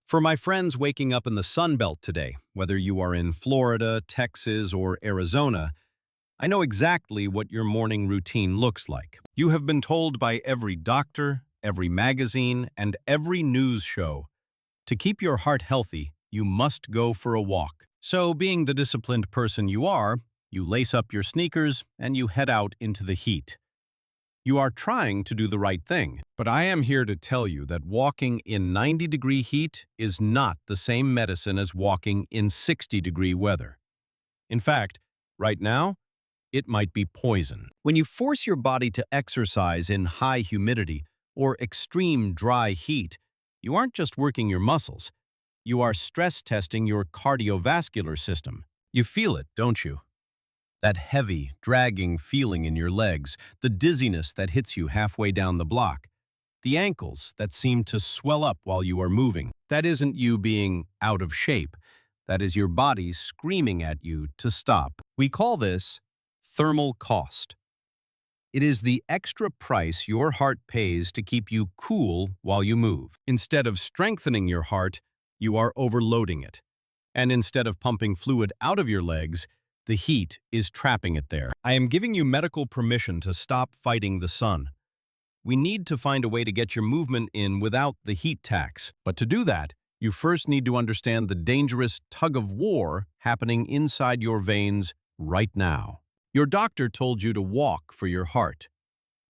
For my friends waking up in the Sun Belt today, whether you are in Florida, Texas, or Arizona, I know exactly what your morning routine looks like. You have been told by every doctor, every magazine, and every news show, to keep your heart healthy, you must go for a walk. So, being the disciplined person you are, you lace up your sneakers and you head out into the heat. You are trying to do the right thing, but I am here to tell you that walking in 90-degree heat is not the same medicine as walking in 60-degree weather. In fact, right now, it might be poison. When you force your body to exercise in high humidity or extreme dry heat, you aren't just working your muscles. You are stress testing your cardiovascular system. You feel it, don't you? That heavy, dragging feeling in your legs, the dizziness that hits you halfway down the block, the ankles that seem to swell up while you are moving. That isn't you being out of shape. That is your body screaming at you to stop. We call this thermal cost. It is the extra price your heart pays to keep you cool while you move. Instead of strengthening your heart, you are overloading it. And instead of pumping fluid out of your legs, the heat is trapping it there. I am giving you medical permission to stop fighting the sun. We need to find a way to get your movement in without the heat tax. But to do that, you first need to understand the dangerous tug-of-war happening inside your veins right now. Your doctor told you to walk for your heart,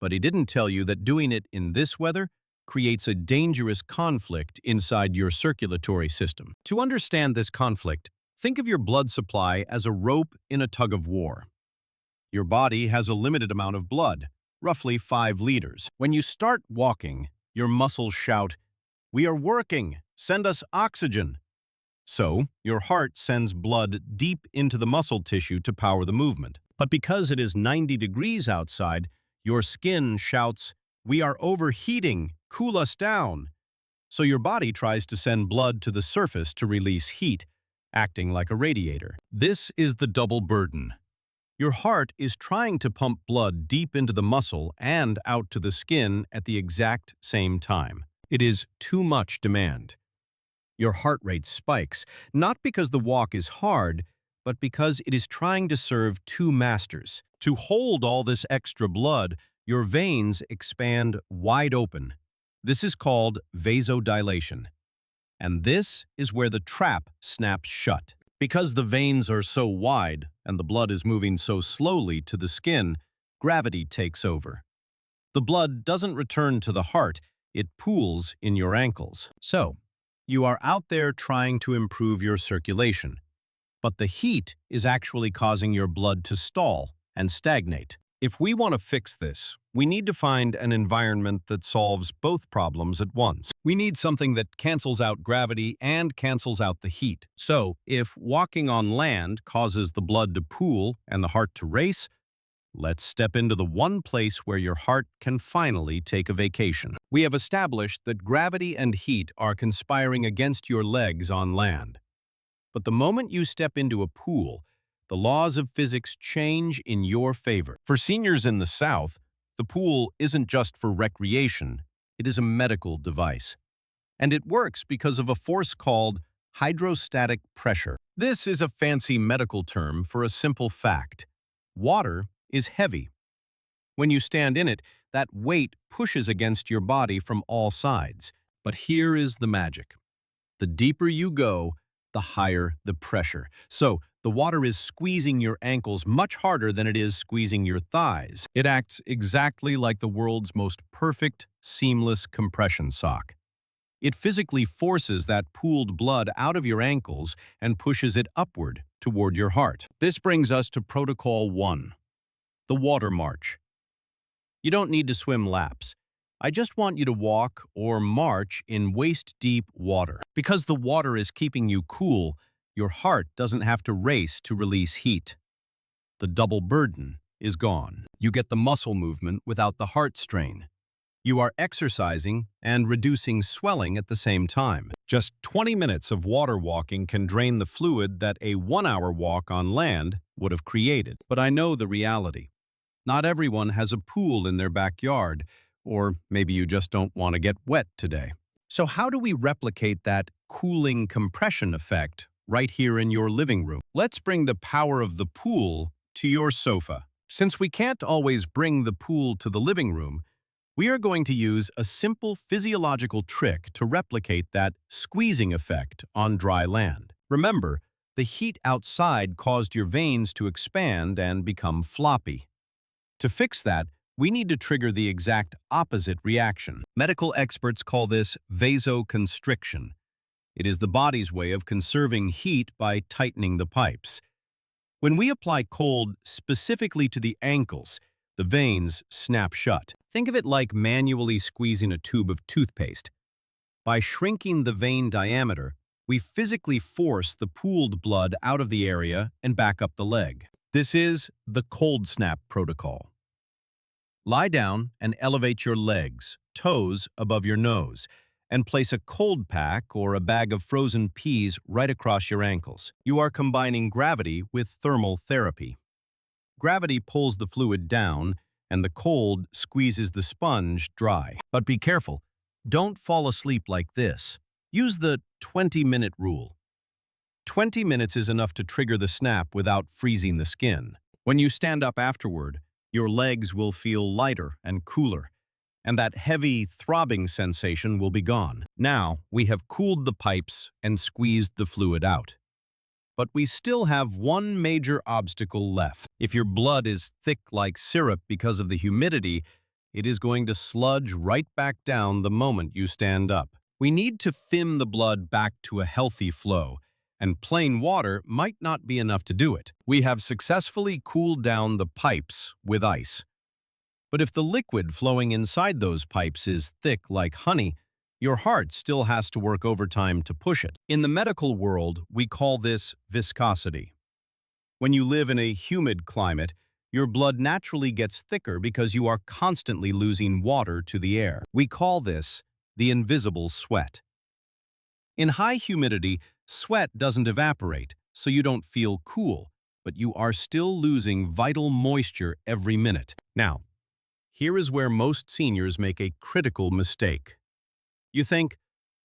but he didn't tell you that doing it in this weather creates a dangerous conflict inside your circulatory system. To understand this conflict, think of your blood supply as a rope in a tug-of-war. Your body has a limited amount of blood, roughly 5 liters. When you start walking, your muscles shout, "We are working! Send us oxygen!" So, your heart sends blood deep into the muscle tissue to power the movement. But because it is 90 degrees outside, your skin shouts, "We are overheating! Cool us down!" So your body tries to send blood to the surface to release heat, acting like a radiator. This is the double burden. Your heart is trying to pump blood deep into the muscle and out to the skin at the exact same time. It is too much demand. Your heart rate spikes, not because the walk is hard, but because it is trying to serve two masters. To hold all this extra blood, your veins expand wide open. This is called vasodilation. And this is where the trap snaps shut. Because the veins are so wide and the blood is moving so slowly to the skin, gravity takes over. The blood doesn't return to the heart, it pools in your ankles. So, you are out there trying to improve your circulation, but the heat is actually causing your blood to stall and stagnate. If we want to fix this, we need to find an environment that solves both problems at once. We need something that cancels out gravity and cancels out the heat. So, if walking on land causes the blood to pool and the heart to race, let's step into the one place where your heart can finally take a vacation. We have established that gravity and heat are conspiring against your legs on land. But the moment you step into a pool, the laws of physics change in your favor. For seniors in the South, the pool isn't just for recreation, it is a medical device. And it works because of a force called hydrostatic pressure. This is a fancy medical term for a simple fact. Water is heavy. When you stand in it, that weight pushes against your body from all sides. But here is the magic. The deeper you go, the higher the pressure. So, the water is squeezing your ankles much harder than it is squeezing your thighs. It acts exactly like the world's most perfect, seamless compression sock. It physically forces that pooled blood out of your ankles and pushes it upward toward your heart. This brings us to Protocol 1, the water march. You don't need to swim laps. I just want you to walk or march in waist-deep water. Because the water is keeping you cool, your heart doesn't have to race to release heat. The double burden is gone. You get the muscle movement without the heart strain. You are exercising and reducing swelling at the same time. Just 20 minutes of water walking can drain the fluid that a 1-hour walk on land would have created. But I know the reality. Not everyone has a pool in their backyard, or maybe you just don't want to get wet today. So how do we replicate that cooling compression effect right here in your living room? Let's bring the power of the pool to your sofa. Since we can't always bring the pool to the living room, we are going to use a simple physiological trick to replicate that squeezing effect on dry land. Remember, the heat outside caused your veins to expand and become floppy. To fix that, we need to trigger the exact opposite reaction. Medical experts call this vasoconstriction. It is the body's way of conserving heat by tightening the pipes. When we apply cold specifically to the ankles, the veins snap shut. Think of it like manually squeezing a tube of toothpaste. By shrinking the vein diameter, we physically force the pooled blood out of the area and back up the leg. This is the cold snap protocol. Lie down and elevate your legs, toes above your nose, and place a cold pack or a bag of frozen peas right across your ankles. You are combining gravity with thermal therapy. Gravity pulls the fluid down, and the cold squeezes the sponge dry. But be careful. Don't fall asleep like this. Use the 20-minute rule. 20 minutes is enough to trigger the snap without freezing the skin. When you stand up afterward, your legs will feel lighter and cooler, and that heavy, throbbing sensation will be gone. Now, we have cooled the pipes and squeezed the fluid out. But we still have one major obstacle left. If your blood is thick like syrup because of the humidity, it is going to sludge right back down the moment you stand up. We need to thin the blood back to a healthy flow, and plain water might not be enough to do it. We have successfully cooled down the pipes with ice. But if the liquid flowing inside those pipes is thick like honey, your heart still has to work overtime to push it. In the medical world, we call this viscosity. When you live in a humid climate, your blood naturally gets thicker because you are constantly losing water to the air. We call this the invisible sweat. In high humidity, sweat doesn't evaporate, so you don't feel cool, but you are still losing vital moisture every minute. Now, here is where most seniors make a critical mistake. You think,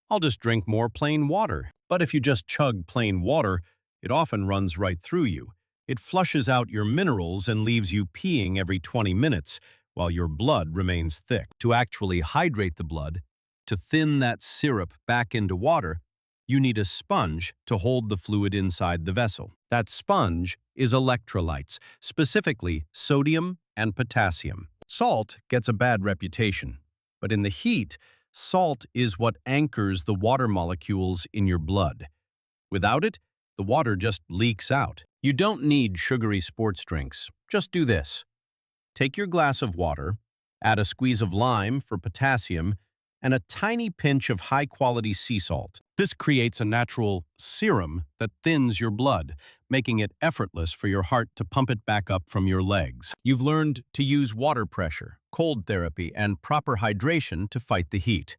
I'll just drink more plain water. But if you just chug plain water, it often runs right through you. It flushes out your minerals and leaves you peeing every 20 minutes, while your blood remains thick. To actually hydrate the blood, to thin that syrup back into water, you need a sponge to hold the fluid inside the vessel. That sponge is electrolytes, specifically sodium and potassium. Salt gets a bad reputation, but in the heat, salt is what anchors the water molecules in your blood. Without it, the water just leaks out. You don't need sugary sports drinks. Just do this. Take your glass of water, add a squeeze of lime for potassium, and a tiny pinch of high-quality sea salt. This creates a natural serum that thins your blood, making it effortless for your heart to pump it back up from your legs. You've learned to use water pressure, cold therapy, and proper hydration to fight the heat.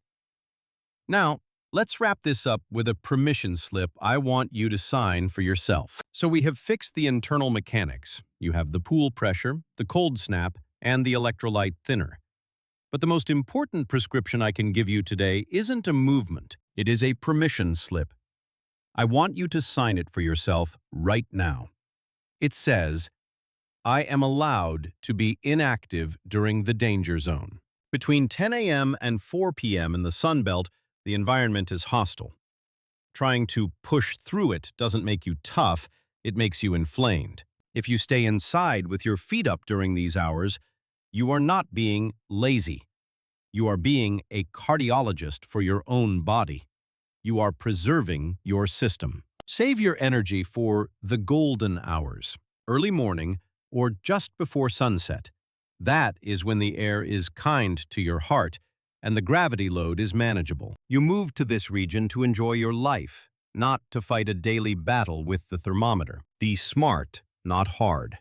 Now, let's wrap this up with a permission slip I want you to sign for yourself. So we have fixed the internal mechanics. You have the pool pressure, the cold snap, and the electrolyte thinner. But the most important prescription I can give you today isn't a movement. It is a permission slip. I want you to sign it for yourself right now. It says, I am allowed to be inactive during the danger zone. Between 10 a.m. and 4 p.m. in the Sun Belt, the environment is hostile. Trying to push through it doesn't make you tough, it makes you inflamed. If you stay inside with your feet up during these hours, you are not being lazy. You are being a cardiologist for your own body. You are preserving your system. Save your energy for the golden hours, early morning, or just before sunset. That is when the air is kind to your heart and the gravity load is manageable. You move to this region to enjoy your life, not to fight a daily battle with the thermometer. Be smart, not hard.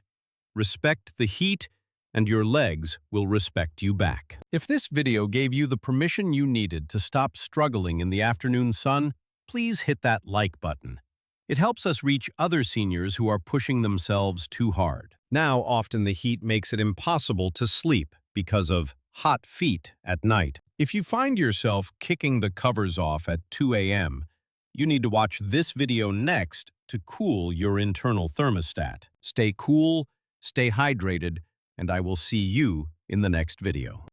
Respect the heat, and your legs will respect you back. If this video gave you the permission you needed to stop struggling in the afternoon sun, please hit that like button. It helps us reach other seniors who are pushing themselves too hard. Now, often the heat makes it impossible to sleep because of hot feet at night. If you find yourself kicking the covers off at 2 a.m., you need to watch this video next to cool your internal thermostat. Stay cool, stay hydrated, and I will see you in the next video.